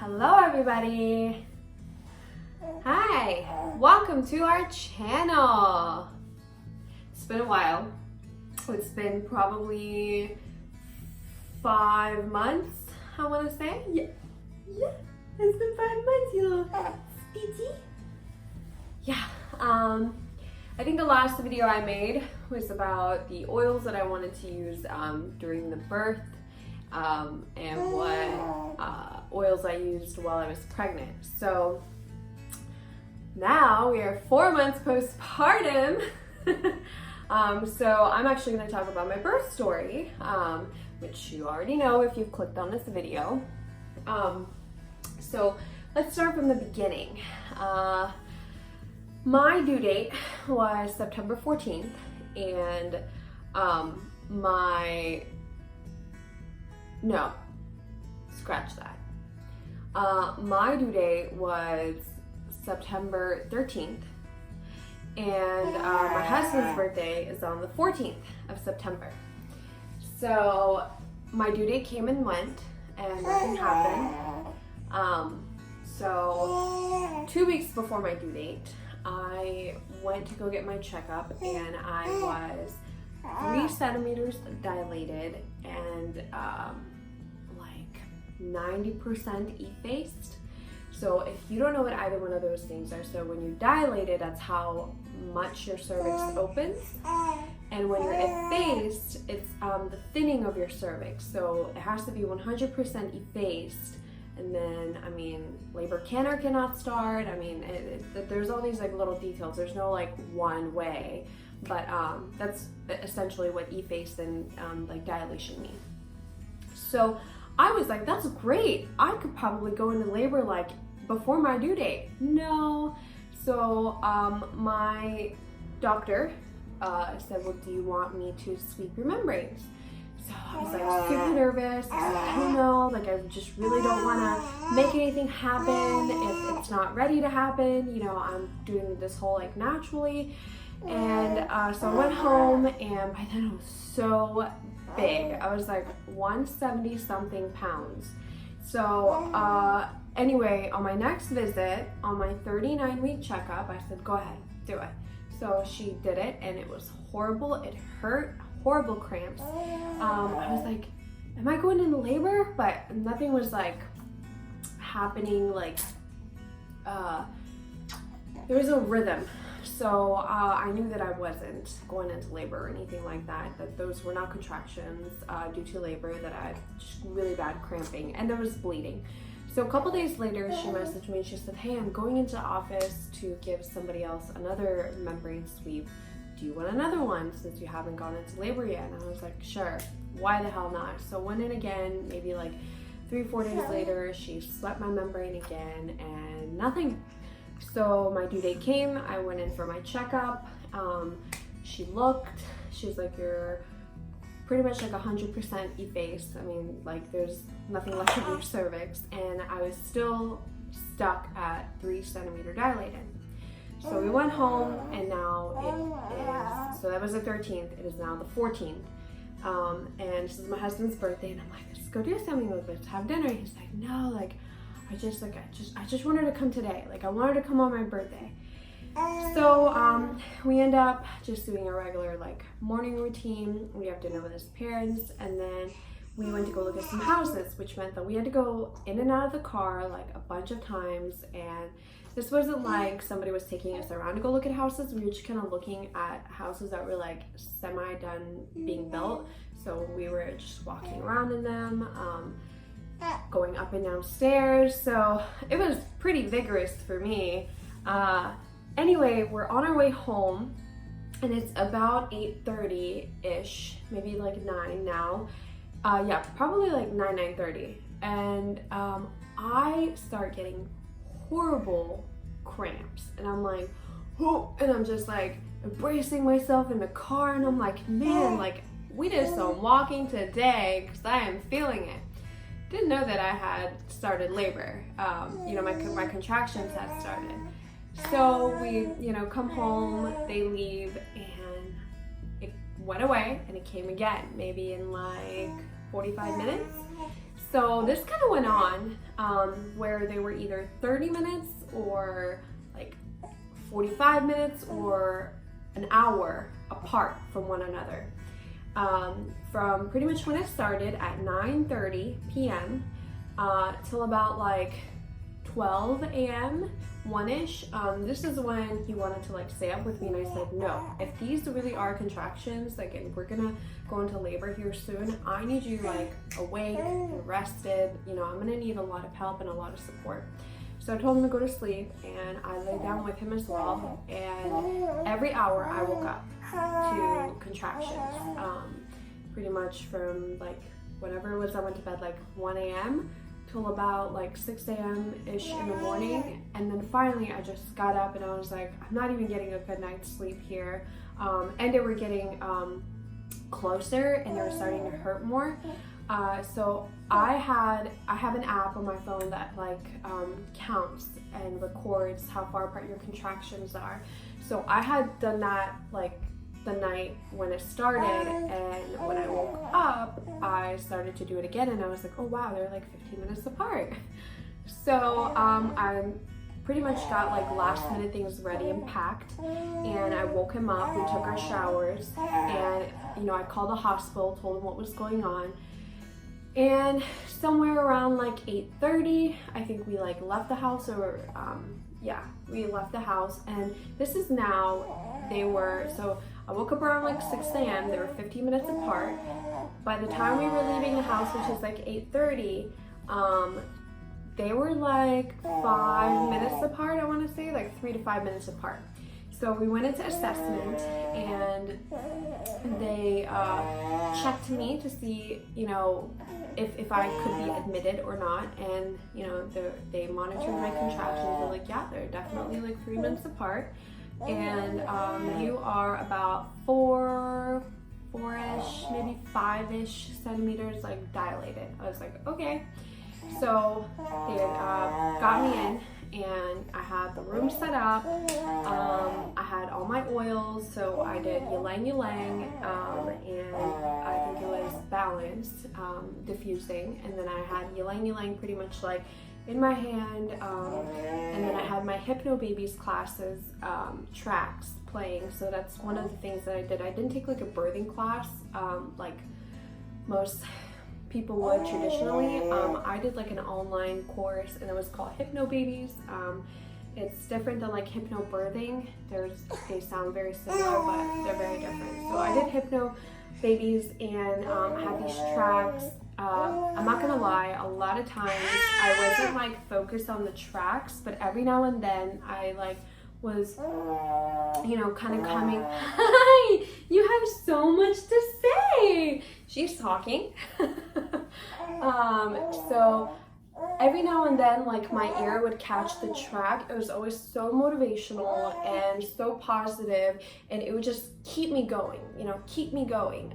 Hello everybody! Hi! Welcome to our channel! It's been a while. It's been probably 5 months, I want to say. Yeah, it's been 5 months, you little spitty. Yeah, I think the last video I made was about the oils that I wanted to use during the birth and what oils I used while I was pregnant. So now we are 4 months postpartum. So I'm actually going to talk about my birth story, which you already know if you've clicked on this video. So let's start from the beginning. My due date was September 14th, and my due date was September 13th, and my husband's birthday is on the 14th of September. So my due date came and went, and nothing happened. So 2 weeks before my due date, I went to go get my checkup, and I was 3 centimeters dilated and like 90% effaced. So if you don't know what either one of those things are, so when you're dilated, that's how much your cervix opens, and when you're effaced, it's the thinning of your cervix. So it has to be 100% effaced. And then, I mean, labor can or cannot start. I mean, there's all these like little details. There's no like one way, but that's essentially what effaced and like dilation mean. So I was like, that's great. I could probably go into labor like before my due date. No. So my doctor said, well, do you want me to sweep your membranes? So I was like super nervous. I was like, I don't know, like I just really don't want to make anything happen if it's not ready to happen. You know, I'm doing this whole like naturally. And so I went home, and by then it was so big. I was like 170 something pounds. So anyway, on my next visit, on my 39-week checkup, I said, go ahead, do it. So she did it, and it was horrible. It hurt. Horrible cramps. I was like, am I going into labor? But nothing was like happening, like there was a rhythm. So I knew that I wasn't going into labor or anything like that, that those were not contractions due to labor, that I had just really bad cramping, and there was bleeding. So a couple days later, she messaged me. She said, hey, I'm going into office to give somebody else another membrane sweep. Do you want another one since you haven't gone into labor yet? And I was like, sure, why the hell not? So went in again, maybe like 3-4 days later, she swept my membrane again, and nothing. So my due date came, I went in for my checkup. She looked, she was like, you're pretty much like 100% effaced. I mean, like there's nothing left of your cervix, and I was still stuck at 3 centimeter dilated. So we went home, and now it is, so that was the 13th, it is now the 14th. And this is my husband's birthday, and I'm like, let's go do something, let's have dinner. He's like, no, like, I just wanted to come today. Like, I wanted to come on my birthday. So we end up just doing a regular like morning routine. We have dinner with his parents, and then we went to go look at some houses, which meant that we had to go in and out of the car like a bunch of times. And this wasn't like somebody was taking us around to go look at houses. We were just kind of looking at houses that were like semi-done being built. So we were just walking around in them, going up and down stairs. So it was pretty vigorous for me. Anyway, we're on our way home, and it's about 8:30-ish, maybe like 9 now. Yeah, probably like 9:30. And I start getting horrible cramps, and I'm like, oh, and I'm just like embracing myself in the car, and I'm like, man, like we did some walking today because I am feeling it. Didn't know that I had started labor. You know, my contractions had started. So we, you know, come home, they leave, and it went away, and it came again, maybe in like 45 minutes. So this kind of went on where they were either 30 minutes or like 45 minutes or an hour apart from one another. From pretty much when it started at 9:30 p.m. Till about like 12 a.m. 1-ish. This is when he wanted to like stay up with me, and I said, no, if these really are contractions, like, and we're gonna go into labor here soon, I need you like awake and rested. You know, I'm gonna need a lot of help and a lot of support. So I told him to go to sleep, and I lay down with him as well, and every hour I woke up to contractions, pretty much from like whenever it was I went to bed, like 1 a.m. till about like 6 a.m.-ish in the morning. And then finally I just got up and I was like, I'm not even getting a good night's sleep here. And they were getting closer and they were starting to hurt more. So I have an app on my phone that like counts and records how far apart your contractions are. So I had done that like the night when it started, and when I woke up I started to do it again, and I was like, oh wow, they're like 15 minutes apart. So I pretty much got like last minute things ready and packed, and I woke him up, we took our showers, and you know, I called the hospital, told him what was going on, and somewhere around like 8:30 I think we like left the house, or we left the house. And this is now, so I woke up around like 6 a.m. They were 15 minutes apart. By the time we were leaving the house, which is like 8:30, they were like 5 minutes apart, I want to say, like 3 to 5 minutes apart. So we went into assessment, and they checked me to see, you know, if I could be admitted or not. And you know, they monitored my contractions. They're like, yeah, they're definitely like 3 minutes apart, and you are about four-ish, maybe 5-ish centimeters like dilated. I was like, okay. So they got me in, and I had the room set up. I had all my oils, so I did ylang ylang, and I think it was balanced, diffusing, and then I had ylang ylang pretty much like in my hand, and then I had my Hypno Babies classes tracks playing. So that's one of the things that I did. I didn't take like a birthing class like most people would traditionally. I did like an online course, and it was called Hypno Babies. It's different than like hypno birthing. They sound very similar, but they're very different. So I did Hypno Babies, and I had these tracks. I'm not gonna lie, a lot of times I wasn't like focused on the tracks, but every now and then I like was, you know, kind of coming. Hi, you have so much to say. She's talking. So every now and then, like, my ear would catch the track. It was always so motivational and so positive, and it would just keep me going, you know, keep me going.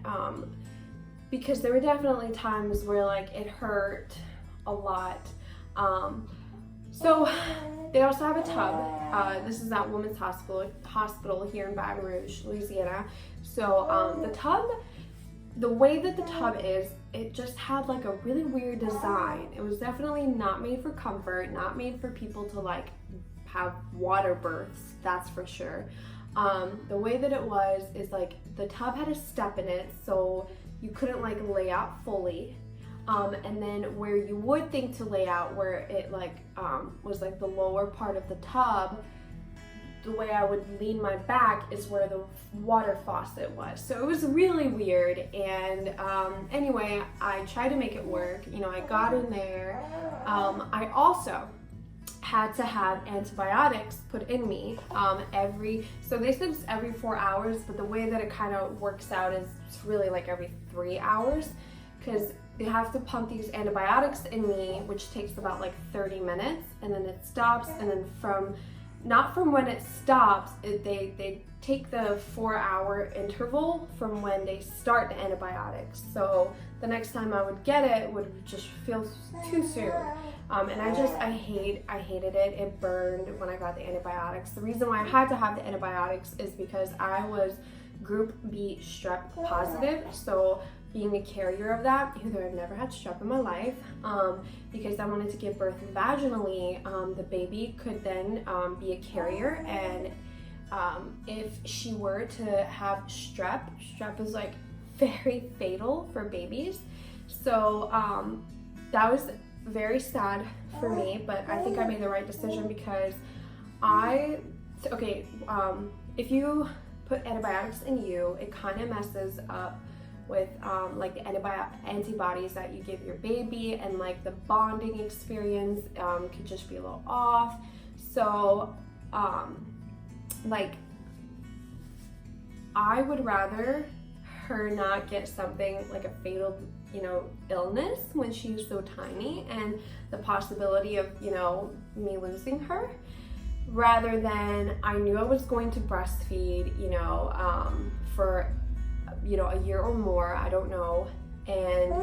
Because there were definitely times where like it hurt a lot. So they also have a tub. This is at Women's Hospital here in Baton Rouge, Louisiana. So the tub, the way that the tub is, it just had like a really weird design. It was definitely not made for comfort, not made for people to like have water births, that's for sure. The way that it was is like the tub had a step in it, so you couldn't like lay out fully. And then where you would think to lay out, where it like was like the lower part of the tub, the way I would lean my back is where the water faucet was. So it was really weird. And anyway, I tried to make it work. You know, I got in there. I also had to have antibiotics put in me so they said it's every 4 hours, but the way that it kind of works out is it's really like every 3 hours, because they have to pump these antibiotics in me, which takes about like 30 minutes, and then it stops, and then not from when it stops, they take the 4-hour interval from when they start the antibiotics. So the next time I would get it would just feel too soon. And I hated it. It burned when I got the antibiotics. The reason why I had to have the antibiotics is because I was group B strep positive. So being a carrier of that, even though I've never had strep in my life, because I wanted to give birth vaginally. The baby could then be a carrier, and if she were to have strep is like very fatal for babies. So that was very sad for me, but I think I made the right decision because if you put antibiotics in you, it kind of messes up with like the antibodies that you give your baby, and like the bonding experience could just be a little off. So like I would rather her not get something like a fatal, illness when she's so tiny, and the possibility of, me losing her, rather than I knew I was going to breastfeed, for, a year or more, I don't know. And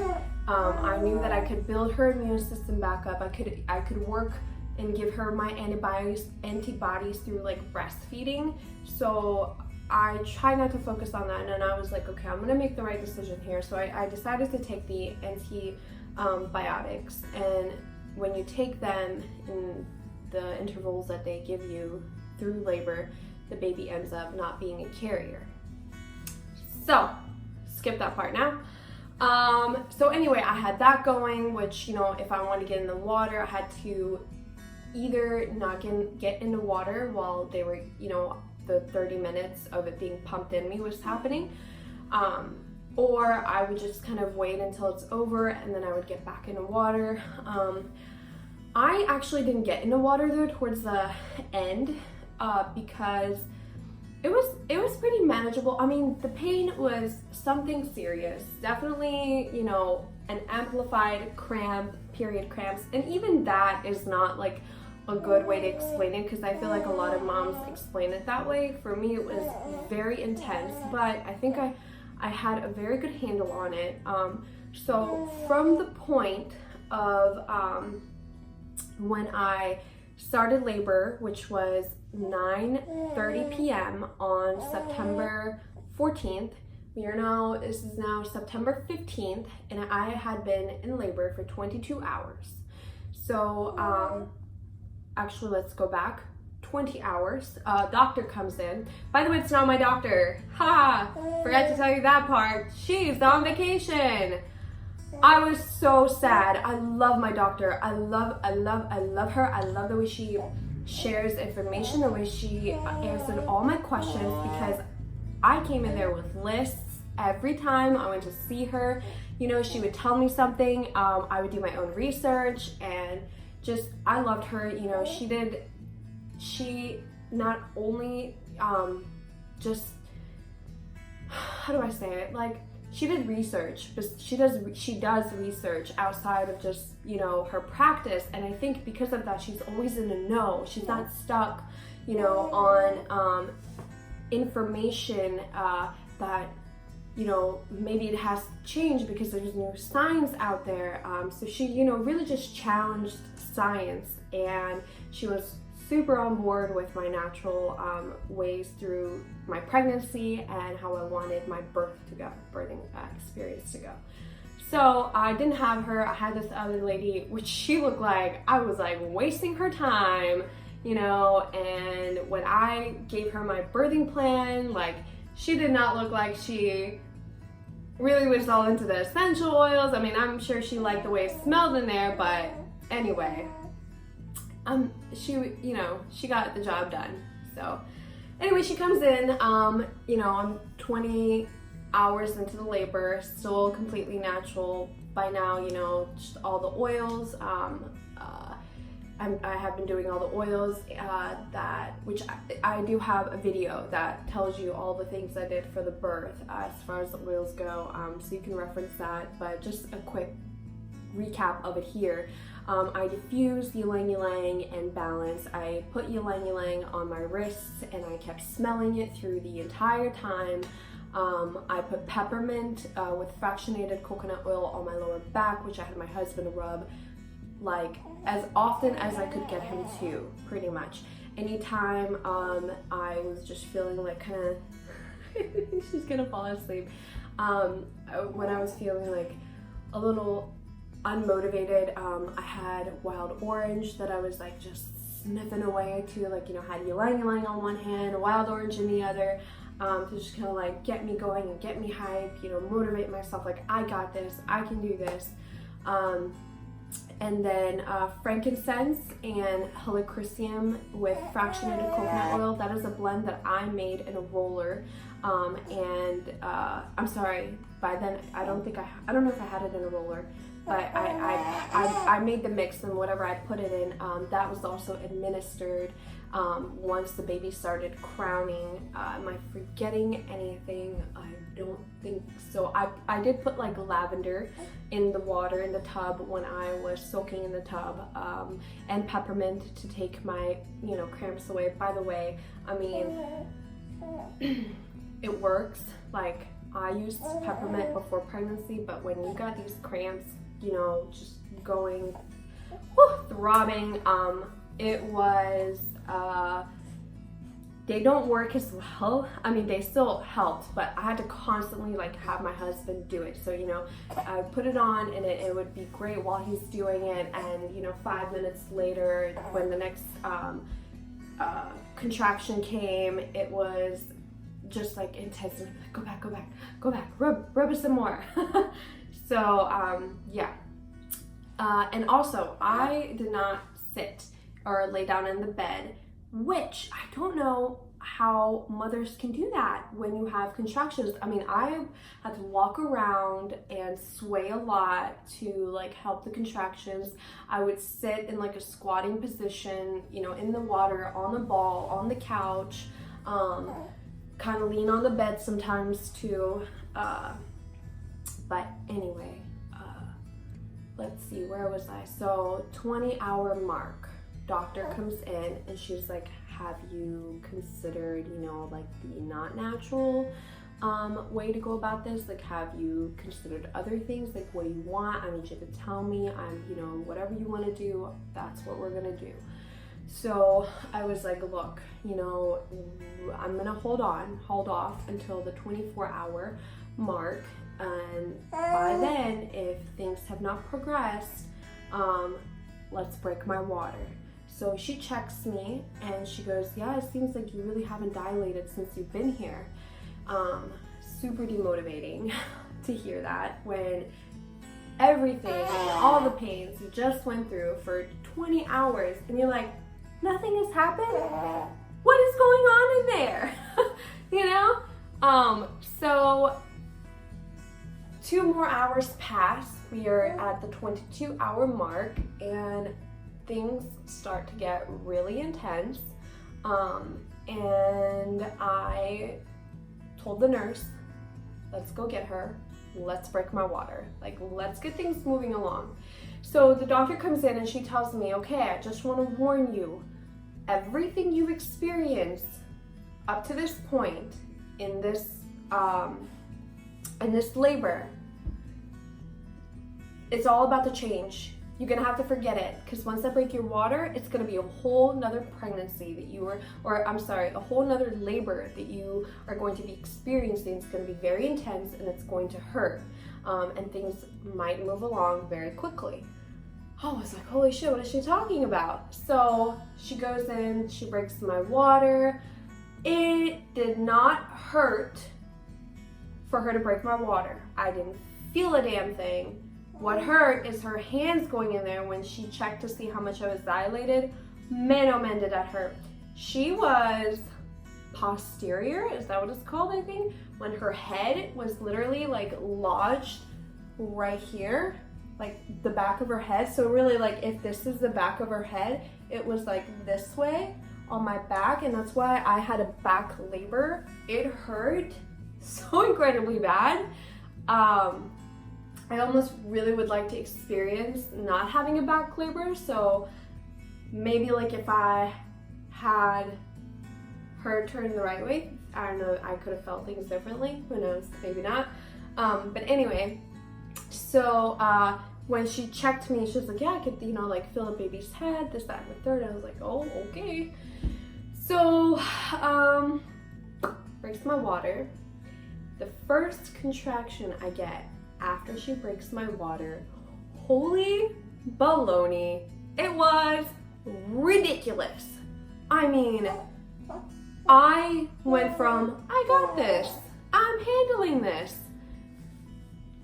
I knew that I could build her immune system back up. I could work and give her my antibodies through like breastfeeding. So I try not to focus on that, and then I was like, okay, I'm gonna make the right decision here. So I decided to take the antibiotics, and when you take them in the intervals that they give you through labor, the baby ends up not being a carrier. So skip that part now. So anyway, I had that going, which, if I wanted to get in the water, I had to either not get in the water while they were, the 30 minutes of it being pumped in me was happening, or I would just kind of wait until it's over and then I would get back in the water. I actually didn't get in the water though towards the end because it was pretty manageable. I mean, the pain was something serious, definitely, an amplified cramp, period cramps, and even that is not like a good way to explain it, because I feel like a lot of moms explain it that way. For me, it was very intense, but I think I had a very good handle on it. So from the point of when I started labor, which was 9:30 p.m. on September 14th, this is now September 15th, and I had been in labor for 22 hours. So actually, let's go back 20 hours. Doctor comes in. By the way, it's not my doctor. Forgot to tell you that part. She's on vacation. I was so sad. I love my doctor. I love her. I love the way she shares information, the way she answered all my questions, because I came in there with lists every time I went to see her. She would tell me something. I would do my own research, and I loved her. She not only how do I say it? Like, she did research, but she does research outside of just, her practice. And I think because of that, she's always in the know. She's not stuck, on information that, maybe it has changed because there's new science out there. So she, really just challenged science, and she was super on board with my natural ways through my pregnancy and how I wanted my birthing experience to go. So I didn't have her. I had this other lady, which she looked like I was like wasting her time, and when I gave her my birthing plan, like, she did not look like she really was all into the essential oils. I mean, I'm sure she liked the way it smelled in there, but anyway, she got the job done. So anyway, she comes in, I'm 20 hours into the labor, still completely natural by now, just all the oils. I have been doing all the oils, which I do have a video that tells you all the things I did for the birth as far as the oils go, so you can reference that, but just a quick recap of it here. I diffused ylang ylang and balance. I put ylang ylang on my wrists, and I kept smelling it through the entire time. I put peppermint with fractionated coconut oil on my lower back, which I had my husband rub like as often as I could get him to, pretty much. Anytime I was just feeling like kind of she's gonna fall asleep. When I was feeling like a little unmotivated, I had wild orange that I was like just sniffing away to, like, you know, had ylang ylang on one hand, a wild orange in the other, to just kind of like get me going and get me hype, you know, motivate myself, like, I got this, I can do this. And then frankincense and helichrysum with fractionated coconut oil. That is a blend that I made in a roller. I'm sorry, by then I don't know if I had it in a roller, but I made the mix, and whatever I put it in, that was also administered once the baby started crowning. Am I forgetting anything? I don't think so. I did put like lavender in the water in the tub when I was soaking in the tub, and peppermint to take my, you know, cramps away. By the way, I mean, it works. Like, I used peppermint before pregnancy, but when you got these cramps, you know, just going, throbbing, it was, they don't work as well. I mean, they still helped, but I had to constantly like have my husband do it. So, you know, I put it on and it would be great while he's doing it, and, you know, 5 minutes later, when the next contraction came, it was just like intense, and I'm like, go back, rub it some more. So yeah, and also I did not sit or lay down in the bed, which I don't know how mothers can do that when you have contractions. I mean, I had to walk around and sway a lot to like help the contractions. I would sit in like a squatting position, you know, in the water, on the ball, on the couch, kind of lean on the bed sometimes too. But anyway, let's see, where was I? So 20-hour mark, doctor comes in and she's like, have you considered, you know, like the not natural way to go about this? Like, have you considered other things? Like, what do you want? I need you to tell me. You know, whatever you want to do, that's what we're gonna do. So I was like, look, you know, I'm gonna hold off until the 24-hour mark, and by then, if things have not progressed, let's break my water. So she checks me and she goes, yeah, it seems like you really haven't dilated since you've been here. Super demotivating to hear that, when everything, all the pains you just went through for 20 hours and you're like, nothing has happened? What is going on in there? You know? So 2 more hours pass. We are at the 22-hour mark and things start to get really intense. And I told the nurse, let's go get her. Let's break my water. Like, let's get things moving along. So the doctor comes in and she tells me, okay, I just want to warn you, everything you've experienced up to this point in this labor, it's all about to change. You're gonna have to forget it, because once I break your water, it's gonna be a whole nother pregnancy that you a whole nother labor that you are going to be experiencing. It's gonna be very intense and it's going to hurt, and things might move along very quickly. I was like, holy shit, what is she talking about? So she goes in, she breaks my water. It did not hurt for her to break my water. I didn't feel a damn thing. What hurt is her hands going in there when she checked to see how much I was dilated. Man, oh man, did that hurt. She was posterior, is that what it's called, I think? When her head was literally like lodged right here, like the back of her head. So really, like, if this is the back of her head, it was like this way on my back, and that's why I had a back labor. It hurt so incredibly bad. I almost really would like to experience not having a back labor, so maybe like if I had her turn the right way, I don't know, I could have felt things differently. Who knows? Maybe not. But anyway, so when she checked me, she was like, yeah, I could, you know, like feel a baby's head, this, that, and the third. I was like, oh, okay. So breaks my water. The first contraction I get after she breaks my water, holy baloney, it was ridiculous. I mean, I went from, I got this, I'm handling this,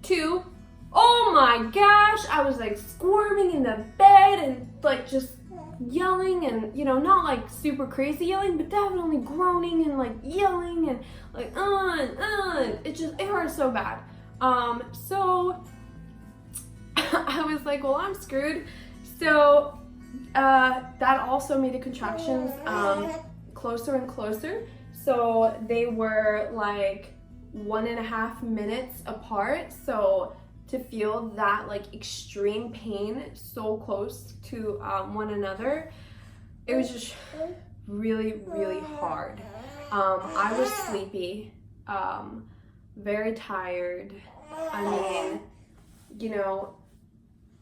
to, oh my gosh, I was like squirming in the bed and like just yelling and, you know, not like super crazy yelling, but definitely groaning and like yelling and like, it hurt so bad. So I was like, well, I'm screwed. So that also made the contractions closer and closer. So they were like 1.5 minutes apart. So to feel that like extreme pain so close to one another, it was just really, really hard. I was sleepy, very tired. I mean, you know,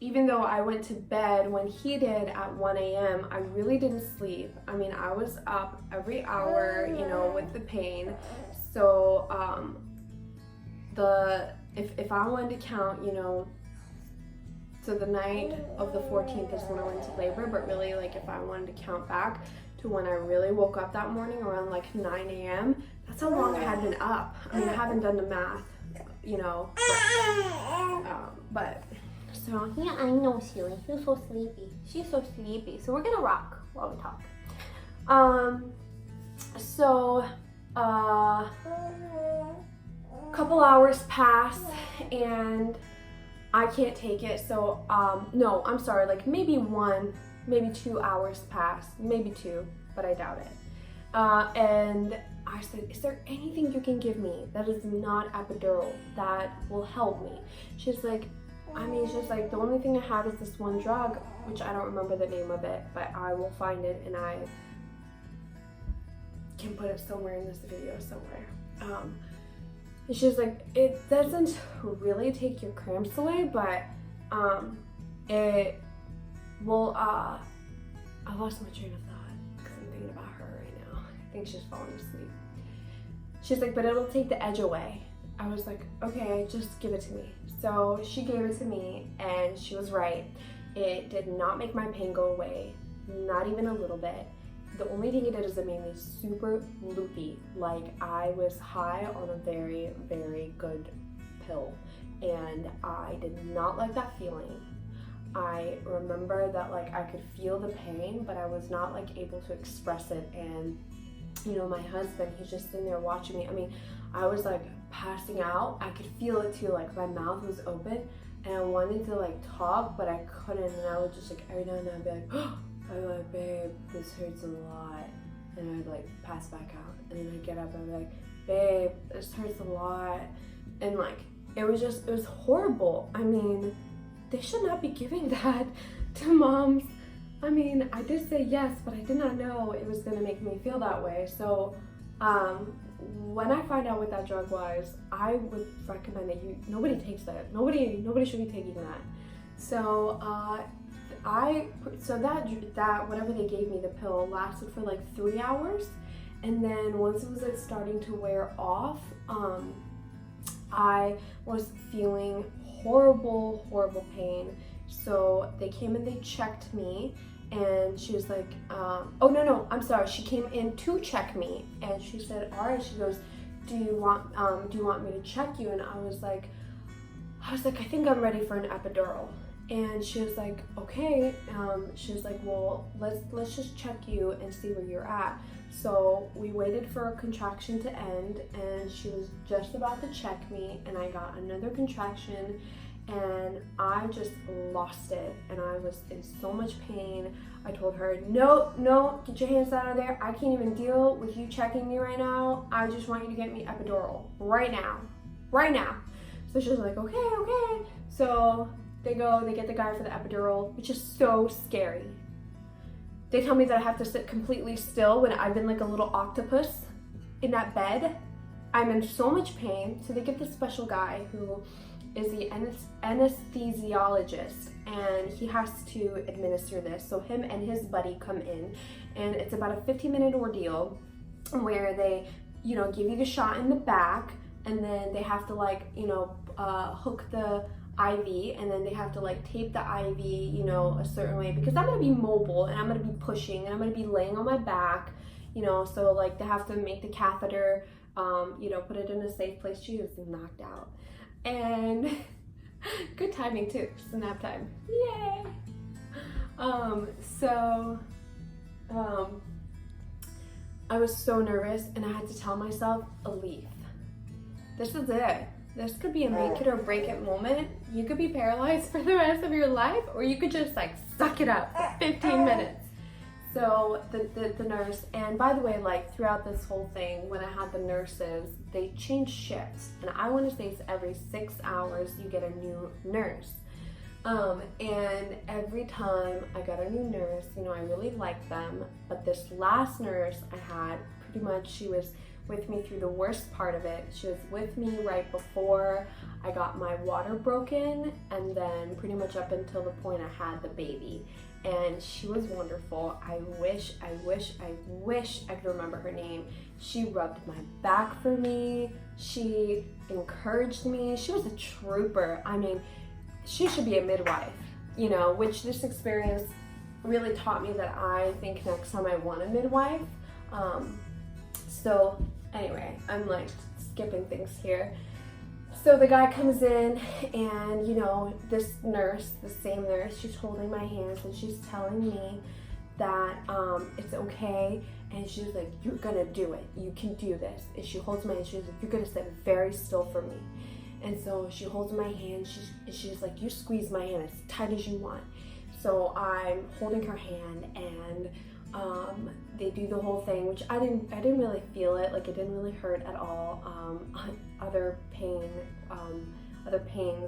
even though I went to bed when he did at 1 a.m., I really didn't sleep. I mean, I was up every hour, you know, with the pain. So if I wanted to count, you know, so the night of the 14th is when I went to labor, but really, like, if I wanted to count back to when I really woke up that morning around like 9 a.m., that's how long I had been up. I mean, I haven't done the math, you know, but so yeah, I know, Sheila, you're so sleepy. She's so sleepy. So we're gonna rock while we talk. Couple hours pass and I can't take it. So no, I'm sorry, like maybe 2 hours pass, maybe 2, but I doubt it. And I said, is there anything you can give me that is not epidural that will help me? She's like, the only thing I have is this one drug, which I don't remember the name of it, but I will find it and I can put it somewhere in this video somewhere. And she's like, it doesn't really take your cramps away, but it will, I lost my train of thought because I'm thinking about her right now. I think she's falling asleep. She's like, but it'll take the edge away. I was like, okay, just give it to me. So she gave it to me and she was right. It did not make my pain go away, not even a little bit. The only thing it did is it made me super loopy, like I was high on a very, very good pill, and I did not like that feeling. I remember that like I could feel the pain, but I was not like able to express it. And you know, my husband, he's just sitting there watching me. I mean, I was like passing out. I could feel it too, like my mouth was open and I wanted to like talk, but I couldn't, and I would just like every now and then I'd be like, oh, I'd be like, babe, this hurts a lot, and I'd like pass back out, and then I'd get up and I'd be like, babe, this hurts a lot, and like it was horrible. I mean, they should not be giving that to moms. I mean, I did say yes, but I did not know it was gonna make me feel that way. So when I find out what that drug was, I would recommend that nobody takes that. Nobody should be taking that. So that whatever they gave me, the pill, lasted for like 3 hours, and then once it was like starting to wear off, I was feeling horrible pain. So they came and they checked me, and she was like, oh no, I'm sorry. She came in to check me, and she said, all right. She goes, do you want me to check you? And I was like, I think I'm ready for an epidural. And she was like, okay. She was like, well, let's just check you and see where you're at. So we waited for a contraction to end, and she was just about to check me, and I got another contraction, and I just lost it, and I was in so much pain. I told her, no, get your hands out of there. I can't even deal with you checking me right now. I just want you to get me epidural right now. So she was like, okay. So they get the guy for the epidural, which is so scary. They tell me that I have to sit completely still when I've been like a little octopus in that bed. I'm in so much pain. So they get this special guy who is the anesthesiologist, and he has to administer this. So him and his buddy come in, and it's about a 15-minute ordeal where they, give you the shot in the back, and then they have to like, you know, hook the IV, and then they have to like tape the IV, you know, a certain way, because I'm gonna be mobile and I'm gonna be pushing and I'm gonna be laying on my back, you know, so like they have to make the catheter, you know, put it in a safe place. She was knocked out, and good timing too, just nap time, yay. I was so nervous, and I had to tell myself, Alif, this is it. This could be a make it or break it moment. You could be paralyzed for the rest of your life, or you could just like suck it up for 15 minutes. So the nurse, and by the way, like throughout this whole thing, when I had the nurses, they changed shifts, and I want to say it's every 6 hours you get a new nurse. And every time I got a new nurse, you know, I really liked them, but this last nurse I had, pretty much she was with me through the worst part of it. She was with me right before I got my water broken, and then pretty much up until the point I had the baby. And she was wonderful. I wish I could remember her name. She rubbed my back for me. She encouraged me. She was a trooper. I mean, she should be a midwife, you know, which this experience really taught me that I think next time I want a midwife. So anyway, I'm like skipping things here. So the guy comes in, and you know, this nurse, the same nurse, she's holding my hands and she's telling me that it's okay, and she's like, you're gonna do it, you can do this. And she holds my hand, she's like, you're gonna sit very still for me. And so she holds my hand, she's like, you squeeze my hand as tight as you want. So I'm holding her hand, and they do the whole thing, which I didn't really feel it, like it didn't really hurt at all. Other pains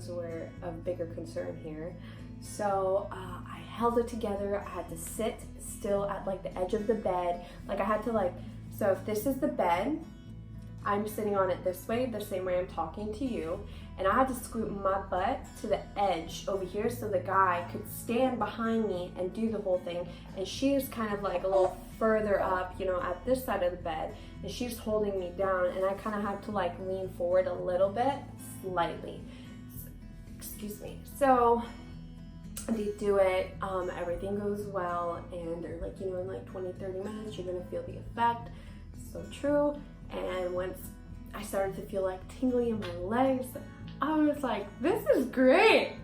were of bigger concern here. So I held it together. I had to sit still at like the edge of the bed. Like I had to like, so if this is the bed, I'm sitting on it this way, the same way I'm talking to you, and I had to scoot my butt to the edge over here so the guy could stand behind me and do the whole thing. And she's kind of like a little further up, you know, at this side of the bed, and she's holding me down, and I kind of have to like lean forward a little bit, slightly. Excuse me. So they do it, everything goes well, and they're like, you know, in like 20-30 minutes you're gonna feel the effect. So true. And once I started to feel like tingly in my legs, I was like, this is great.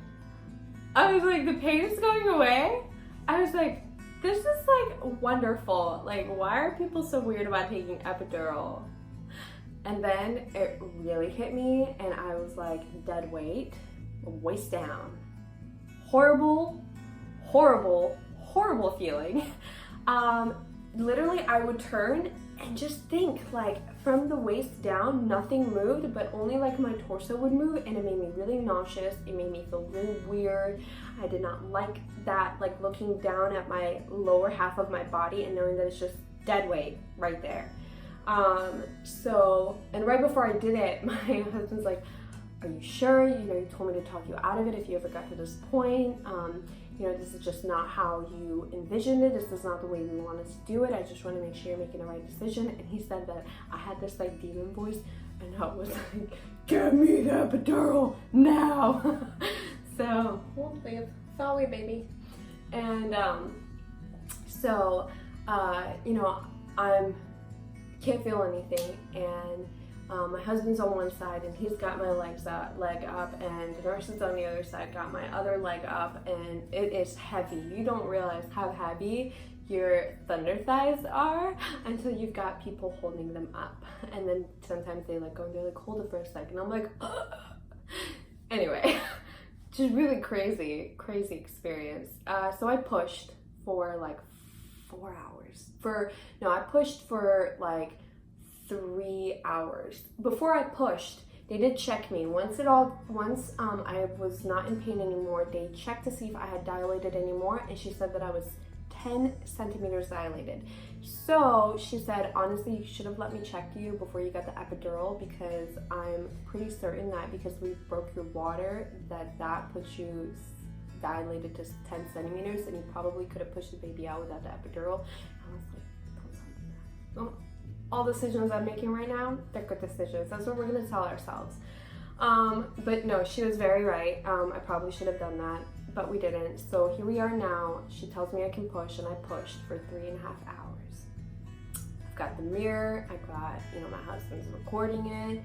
I was like, the pain is going away. I was like, this is like wonderful. Like, why are people so weird about taking epidural? And then it really hit me, and I was like, dead weight, waist down. Horrible, horrible, horrible feeling. Literally, I would turn and just think, like, from the waist down, nothing moved, but only like my torso would move, and it made me really nauseous. It made me feel really weird. I did not like that, like looking down at my lower half of my body and knowing that it's just dead weight right there. And right before I did it, my husband's like, are you sure? You know, you told me to talk you out of it if you ever got to this point. You know, this is just not how you envisioned it. This is not the way we wanted to do it. I just want to make sure you're making the right decision. And he said that I had this like demon voice, and I was like, get me the epidural now. So we'll live. Sorry, baby. And you know, can't feel anything, and my husband's on one side, and he's got my leg up, and the nurse is on the other side, got my other leg up, and it is heavy. You don't realize how heavy your thunder thighs are until you've got people holding them up. And then sometimes they like go and they're like, hold it for a second. I'm like, ugh. Anyway, just really crazy experience. So I pushed for like 4 hours. I pushed for like 3 hours. Before I pushed, they did check me. Once I was not in pain anymore, they checked to see if I had dilated anymore, and she said that I was 10 centimeters dilated. So she said, honestly, you should have let me check you before you got the epidural, because I'm pretty certain that because we broke your water, that puts you dilated to 10 centimeters, and you probably could have pushed the baby out without the epidural. I was like, don't tell me that. all decisions I'm making right now, they're good decisions. That's what we're gonna tell ourselves. But no, she was very right. I probably should have done that, but we didn't. So here we are now. She tells me I can push, and I pushed for 3.5 hours. I've got the mirror. I got, my husband's recording it.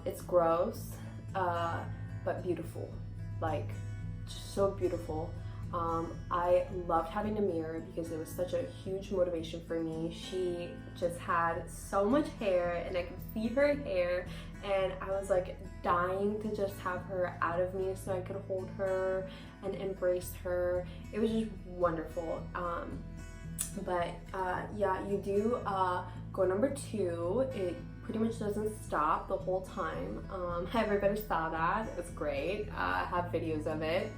It's gross, but beautiful. Like, just so beautiful. I loved having a mirror because it was such a huge motivation for me. She just had so much hair, and I could see her hair, and I was like dying to just have her out of me so I could hold her and embrace her. It was just wonderful. Yeah, you do go number 2. It pretty much doesn't stop the whole time. Everybody saw that. It was great. I have videos of it.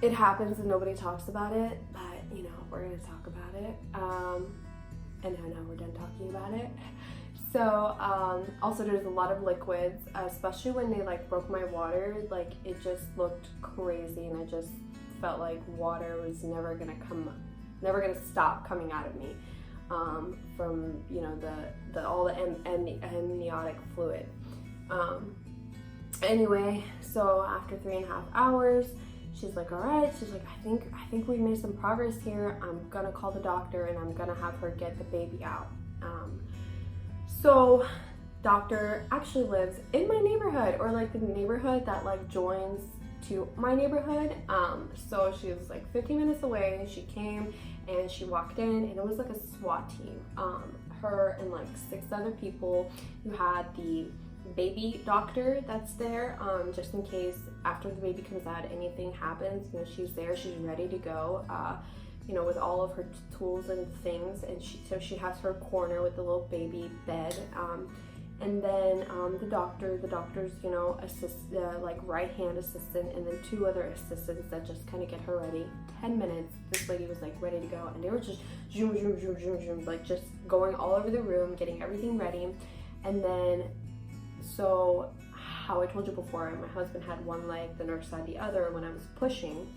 It happens and nobody talks about it, but we're gonna talk about it. And now we're done talking about it. So also there's a lot of liquids, especially when they like broke my water. Like, it just looked crazy, and I just felt like water was never gonna stop coming out of me from all the amniotic fluid. Anyway, so after 3.5 hours, she's like, all right. She's like, I think we made some progress here. I'm gonna call the doctor, and I'm gonna have her get the baby out. So doctor actually lives in my neighborhood, or like the neighborhood that like joins to my neighborhood. So she was like 15 minutes away. She came and she walked in, and it was like a SWAT team. Her and like 6 other people. You had the baby doctor that's there, just in case after the baby comes out anything happens. She's there, she's ready to go, with all of her tools and things, and she has her corner with the little baby bed, and then the doctor's like right hand assistant, and then 2 other assistants that just kind of get her ready. 10 minutes, this lady was like ready to go, and they were just zoom, zoom, zoom, zoom, zoom, like just going all over the room, getting everything ready. And then, so how I told you before, my husband had one leg, the nurse had the other when I was pushing.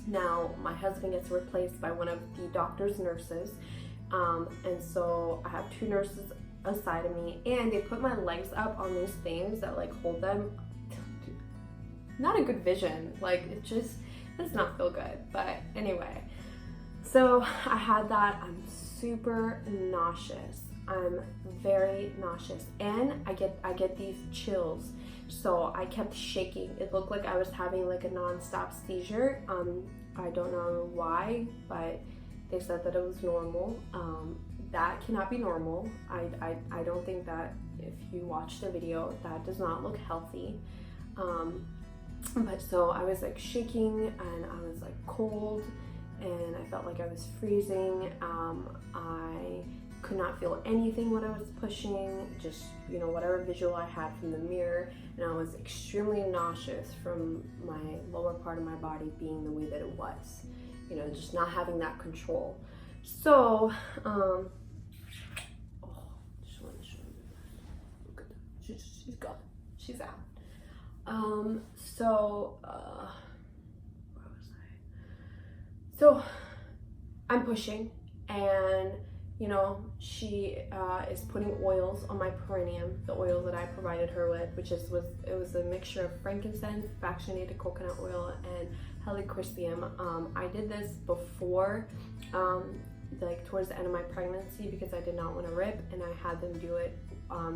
Now my husband gets replaced by one of the doctor's nurses, and so I have 2 nurses aside of me, and they put my legs up on these things that like hold them. Not a good vision, like it just does not feel good. But anyway, so I had that. I'm super nauseous. I'm very nauseous, and I get these chills. So I kept shaking. It looked like I was having like a non-stop seizure. I don't know why, but they said that it was normal. That cannot be normal. I don't think that, if you watch the video, that does not look healthy. But so I was like shaking, and I was like cold, and I felt like I was freezing. I could not feel anything when I was pushing, just whatever visual I had from the mirror, and I was extremely nauseous from my lower part of my body being the way that it was, just not having that control. So just want to show you that. Look at that. She's gone. She's out. Where was I? So I'm pushing, and she is putting oils on my perineum, the oils that I provided her with, which was a mixture of frankincense, fractionated coconut oil, and helichrysum. I did this before, like towards the end of my pregnancy, because I did not want to rip, and I had them do it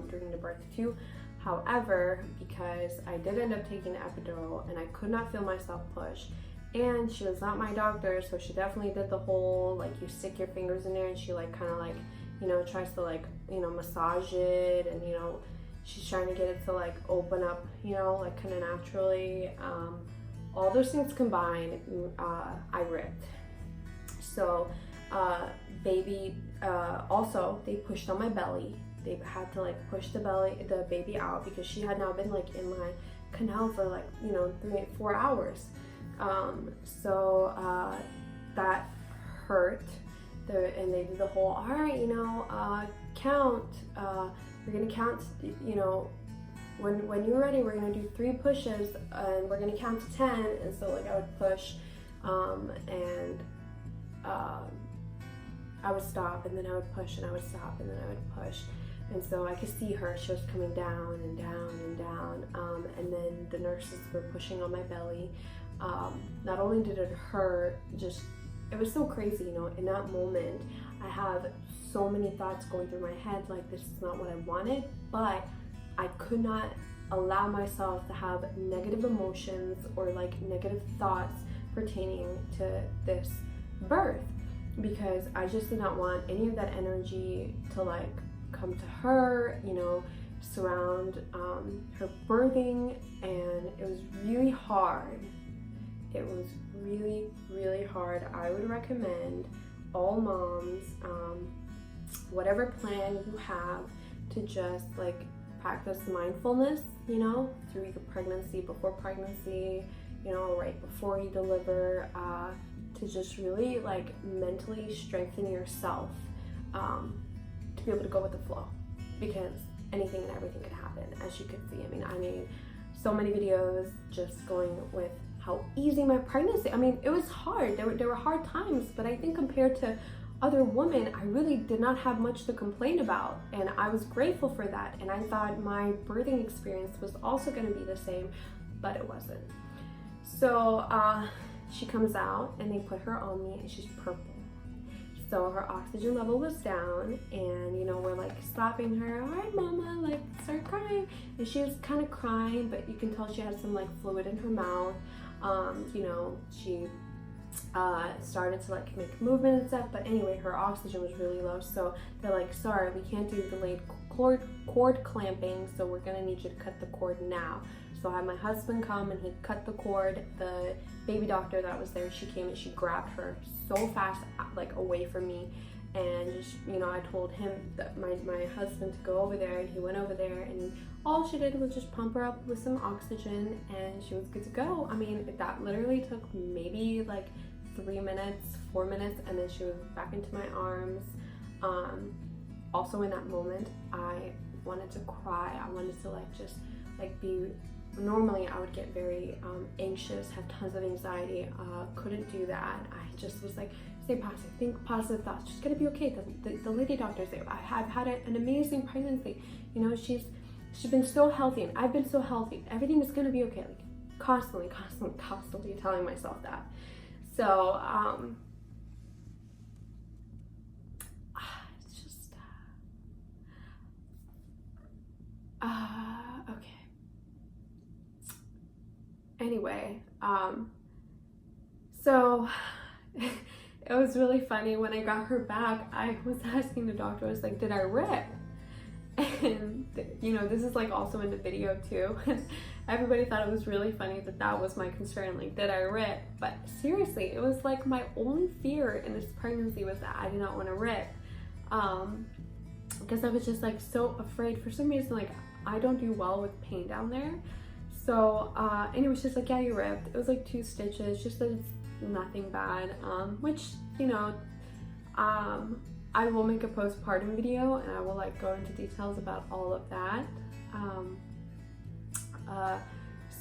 during the birth too. However, because I did end up taking the epidural, and I could not feel myself push, and she was not my doctor, so she definitely did the whole, like, you stick your fingers in there, and she like kind of like, tries to like, massage it, and she's trying to get it to like open up, like kind of naturally. All those things combined, I ripped. So baby, also they pushed on my belly. They had to like push the baby out, because she had now been like in my canal for like 3-4 hours. So that hurt. And they did the whole, all right, count. We're gonna count. When you're ready, we're gonna do 3 pushes, and we're gonna count to 10. And so like I would push, and I would stop, and then I would push, and I would stop, and then I would push. And so I could see her, she was coming down and down and down, and then the nurses were pushing on my belly. Not only did it hurt, it was so crazy, you know, in that moment, I have so many thoughts going through my head, like this is not what I wanted, but I could not allow myself to have negative emotions or like negative thoughts pertaining to this birth, because I just did not want any of that energy to like come to her, you know, surround her birthing. And it was really hard. It was really, really hard. I would recommend all moms, whatever plan you have, to just like practice mindfulness, you know, through the pregnancy, before pregnancy, you know, right before you deliver, to just really like mentally strengthen yourself, to be able to go with the flow, because anything and everything could happen, as you could see. I mean, I made so many videos just going with how easy my pregnancy, I mean, it was hard. There were hard times, but I think compared to other women, I really did not have much to complain about, and I was grateful for that. And I thought my birthing experience was also going to be the same, but it wasn't. So she comes out and they put her on me, and she's purple. So her oxygen level was down, and you know, we're like slapping her, all right mama, like start crying. And she was kind of crying, but you can tell she had some like fluid in her mouth. You know, she started to like make movement and stuff, but anyway, her oxygen was really low. So they're like, sorry, we can't do delayed cord clamping, so we're gonna need you to cut the cord now. So I had my husband come and he cut the cord. The baby doctor that was there, she came and she grabbed her so fast, like away from me. And just, you know, I told him that my husband to go over there, and he went over there, and all she did was just pump her up with some oxygen, and she was good to go. I mean, that literally took maybe like 3 minutes, 4 minutes, and then she was back into my arms. Also in that moment, I wanted to cry. I wanted to like just like be, normally I would get very anxious, have tons of anxiety, couldn't do that. I just was like, stay positive, think positive thoughts, she's gonna be okay. The lady doctor's there. I've had an amazing pregnancy, you know, she's been so healthy, and I've been so healthy, everything is gonna be okay. Like constantly telling myself that. So it's just okay. Anyway, so it was really funny when I got her back. I was asking the doctor, I was like, did I rip? And you know, this is like also in the video too. Everybody thought it was really funny that was my concern, like, did I rip? But seriously, it was like my only fear in this pregnancy was that I did not want to rip, because I was just like so afraid. For some reason, like, I don't do well with pain down there. So anyway, she's like, yeah, you ripped. It was like 2 stitches, just that it's nothing bad, which, you know, I will make a postpartum video, and I will like go into details about all of that.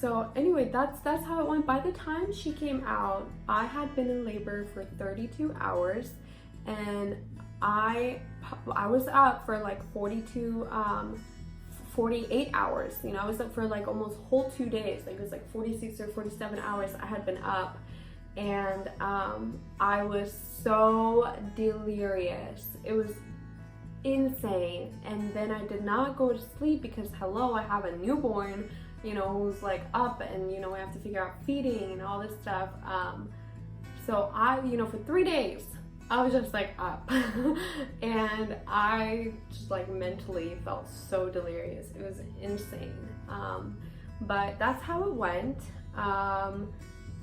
So anyway, that's how it went. By the time she came out, I had been in labor for 32 hours, and I was up for like 48 hours. You know, I was up for like almost whole 2 days. Like it was like 46 or 47 hours I had been up, and I was so delirious. It was insane. And then I did not go to sleep because, hello, I have a newborn, you know, who's like up, and you know, we have to figure out feeding and all this stuff. So I, you know, for 3 days I was just like up and I just like mentally felt so delirious. It was insane. But that's how it went.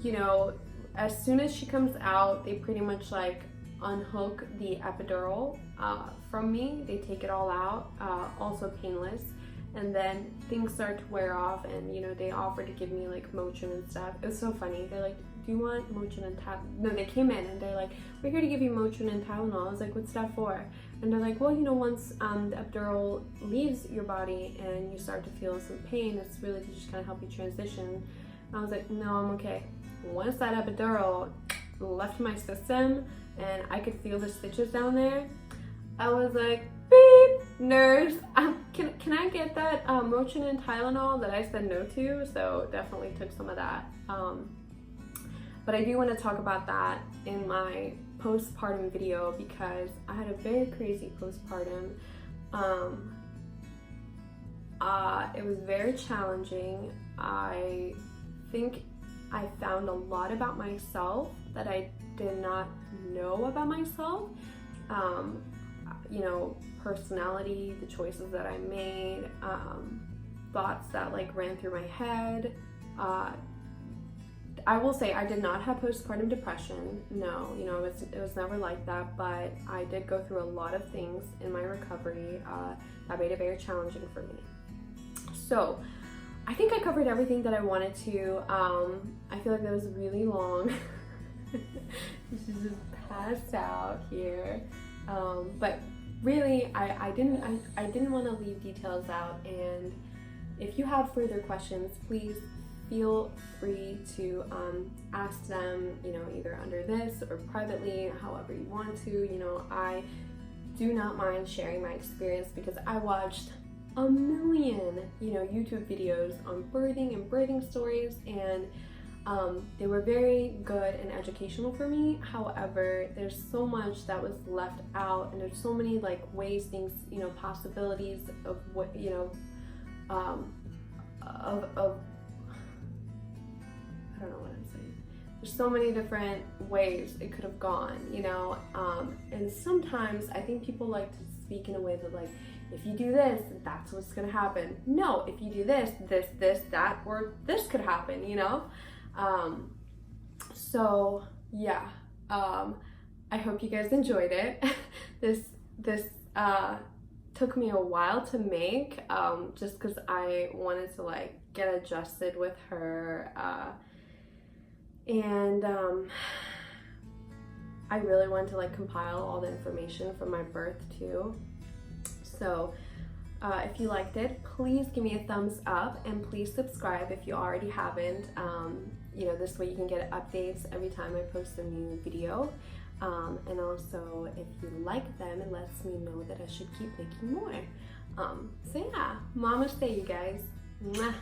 You know, as soon as she comes out, they pretty much like unhook the epidural from me. They take it all out, also painless. And then things start to wear off, and you know, they offer to give me like Motrin and stuff. It was so funny. They're like, do you want Motrin and Tylenol? No, they came in and they're like, we're here to give you Motrin and Tylenol. I was like, what's that for? And they're like, well, you know, once the epidural leaves your body and you start to feel some pain, it's really to just kind of help you transition. I was like, no, I'm okay. Once that epidural left my system and I could feel the stitches down there, I was like, beep, nurse, can I get that Motrin and Tylenol that I said no to? So definitely took some of that. But I do want to talk about that in my postpartum video because I had a very crazy postpartum. It was very challenging. I think I found a lot about myself that I did not know about myself. You know, personality, the choices that I made, thoughts that like ran through my head. I will say I did not have postpartum depression. No, you know, it was never like that, but I did go through a lot of things in my recovery that made it very challenging for me. So I think I covered everything that I wanted to. I feel like that was really long. This is just passed out here. But really, I didn't want to leave details out, and if you have further questions, please feel free to ask them, you know, either under this or privately, however you want to. You know, I do not mind sharing my experience because I watched a million, you know, YouTube videos on birthing and birthing stories, and they were very good and educational for me. However, there's so much that was left out, and there's so many like ways, things, you know, possibilities of what, you know, of I don't know what I'm saying. There's so many different ways it could have gone, you know, and sometimes I think people like to speak in a way that like, if you do this, that's what's gonna happen. No, if you do this, that, or this could happen, you know? So yeah, I hope you guys enjoyed it. This took me a while to make, just because I wanted to like get adjusted with her, and I really wanted to like compile all the information from my birth too. So if you liked it, please give me a thumbs up, and please subscribe if you already haven't. You know, this way you can get updates every time I post a new video. And also, if you like them, it lets me know that I should keep making more. So yeah, Momaste, you guys. Mwah.